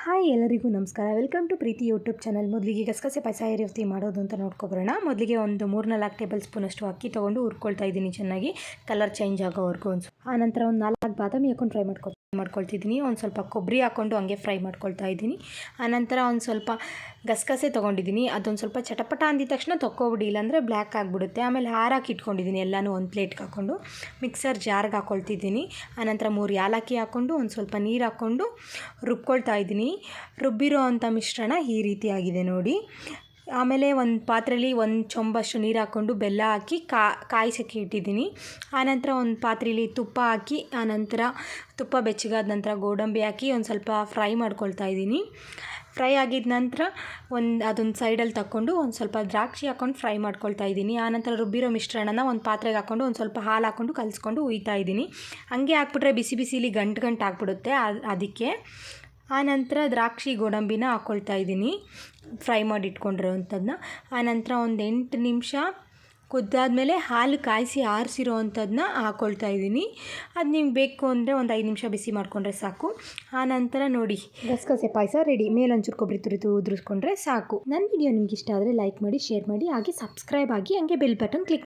Hi ಎಲ್ಲರಿಗೂ ನಮಸ್ಕಾರ. Welcome to Preethi YouTube channel. ಮೊದಲಿಗೆ ಗಸಗಸೆ ಪಾಯಸ ಯಾವ ರೀತಿ ಮಾಡೋದು ಅಂತ ನೋಡ್ಕೊಬರೋಣ. ಮೊದಲಿಗೆ ಒಂದು 3-4 ಟೇಬಲ್ ಸ್ಪೂನಷ್ಟು ಅಕ್ಕಿ ತೊಗೊಂಡು ಹುರ್ಕೊಳ್ತಾ ಇದ್ದೀನಿ ಚೆನ್ನಾಗಿ, ಕಲರ್ ಚೇಂಜ್ ಆಗೋವರೆಗೂ. ಆನಂತರ ಒಂದು 4 ಬಾದಾಮಿ ಹಾಕೊಂಡು ಫ್ರೈ ಮಾಡ್ಕೊಳ್ತಿದ್ದೀನಿ. ಒಂದು ಸ್ವಲ್ಪ ಕೊಬ್ಬರಿ ಹಾಕ್ಕೊಂಡು ಹಂಗೆ ಫ್ರೈ ಮಾಡ್ಕೊಳ್ತಾ ಇದ್ದೀನಿ. ಆನಂತರ ಒಂದು ಸ್ವಲ್ಪ ಗಸಗಸೆ ತೊಗೊಂಡಿದ್ದೀನಿ. ಅದೊಂದು ಸ್ವಲ್ಪ ಚಟಪಟ ಅಂದಿದ ತಕ್ಷಣ ತೊಗೊಬಿಡಿ, ಇಲ್ಲಾಂದರೆ ಬ್ಲ್ಯಾಕ್ ಆಗಿಬಿಡುತ್ತೆ. ಆಮೇಲೆ ಹಾರಾಕಿ ಇಟ್ಕೊಂಡಿದ್ದೀನಿ ಎಲ್ಲನೂ ಒಂದು ಪ್ಲೇಟ್ಗೆ ಹಾಕ್ಕೊಂಡು ಮಿಕ್ಸರ್ ಜಾರ್ಗೆ ಹಾಕ್ಕೊಳ್ತಿದ್ದೀನಿ. ಆನಂತರ 3 ಏಲಕ್ಕಿ ಹಾಕ್ಕೊಂಡು ಒಂದು ಸ್ವಲ್ಪ ನೀರು ಹಾಕ್ಕೊಂಡು ರುಬ್ಕೊಳ್ತಾ ಇದ್ದೀನಿ. ರುಬ್ಬಿರೋ ಅಂಥ ಮಿಶ್ರಣ ಈ ರೀತಿಯಾಗಿದೆ ನೋಡಿ. ಆಮೇಲೆ ಒಂದು ಪಾತ್ರೆಯಲ್ಲಿ 1 ಚೊಂಬಷ್ಟು ನೀರು ಹಾಕ್ಕೊಂಡು ಬೆಲ್ಲ ಹಾಕಿ ಕಾಯಿಸೋಕ್ಕೆ ಇಟ್ಟಿದ್ದೀನಿ. ಆನಂತರ ಒಂದು ಪಾತ್ರೆಯಲ್ಲಿ ತುಪ್ಪ ಹಾಕಿ, ಆನಂತರ ತುಪ್ಪ ಬೆಚ್ಚಗಾದ ನಂತರ ಗೋಡಂಬಿ ಹಾಕಿ ಒಂದು ಸ್ವಲ್ಪ ಫ್ರೈ ಮಾಡ್ಕೊಳ್ತಾ ಇದ್ದೀನಿ. ಫ್ರೈ ಆಗಿದ ನಂತರ ಅದೊಂದು ಸೈಡಲ್ಲಿ ತಗೊಂಡು ಒಂದು ಸ್ವಲ್ಪ ದ್ರಾಕ್ಷಿ ಹಾಕ್ಕೊಂಡು ಫ್ರೈ ಮಾಡ್ಕೊಳ್ತಾ ಇದ್ದೀನಿ. ಆನಂತರ ರುಬ್ಬಿರೋ ಮಿಶ್ರಣನ ಒಂದು ಪಾತ್ರೆಗೆ ಹಾಕ್ಕೊಂಡು ಒಂದು ಸ್ವಲ್ಪ ಹಾಲು ಹಾಕ್ಕೊಂಡು ಕಲಿಸ್ಕೊಂಡು ಹುಯ್ತಾ ಇದ್ದೀನಿ. ಹಂಗೆ ಹಾಕ್ಬಿಟ್ರೆ ಬಿಸಿ ಬಿಸಿಲಿ ಗಂಟು ಆಗಿಬಿಡುತ್ತೆ, ಅದಕ್ಕೆ. ಆನಂತರ ದ್ರಾಕ್ಷಿ ಗೋಡಂಬಿನ ಹಾಕ್ಕೊಳ್ತಾ ಇದ್ದೀನಿ, ಫ್ರೈ ಮಾಡಿ ಇಟ್ಕೊಂಡಿರೋವಂಥದ್ದನ್ನ. ಆನಂತರ ಒಂದು 8 ನಿಮಿಷ ಕುದ್ದಾದ್ಮೇಲೆ ಹಾಲು ಕಾಯಿಸಿ ಆರಿಸಿರೋ ಅಂಥದ್ದನ್ನ ಹಾಕ್ಕೊಳ್ತಾ ಇದ್ದೀನಿ. ಅದು ನಿಮ್ಗೆ ಬೇಕು ಅಂದರೆ ಒಂದು 5 ನಿಮಿಷ ಬಿಸಿ ಮಾಡಿಕೊಂಡ್ರೆ ಸಾಕು. ಆನಂತರ ನೋಡಿ, ಗಸಗಸೆ ಪಾಯಸ ರೆಡಿ. ಮೇಲೊಂಚೂರು ಕೊಬ್ಬರಿ ತುರಿದು ಉದುರಿಸ್ಕೊಂಡ್ರೆ ಸಾಕು. ನನ್ನ ವಿಡಿಯೋ ನಿಮ್ಗೆ ಇಷ್ಟ ಆದರೆ ಲೈಕ್ ಮಾಡಿ, ಶೇರ್ ಮಾಡಿ, ಹಾಗೆ ಸಬ್ಸ್ಕ್ರೈಬ್ ಆಗಿ, ಹಂಗೆ ಬೆಲ್ ಬಟನ್ ಕ್ಲಿಕ್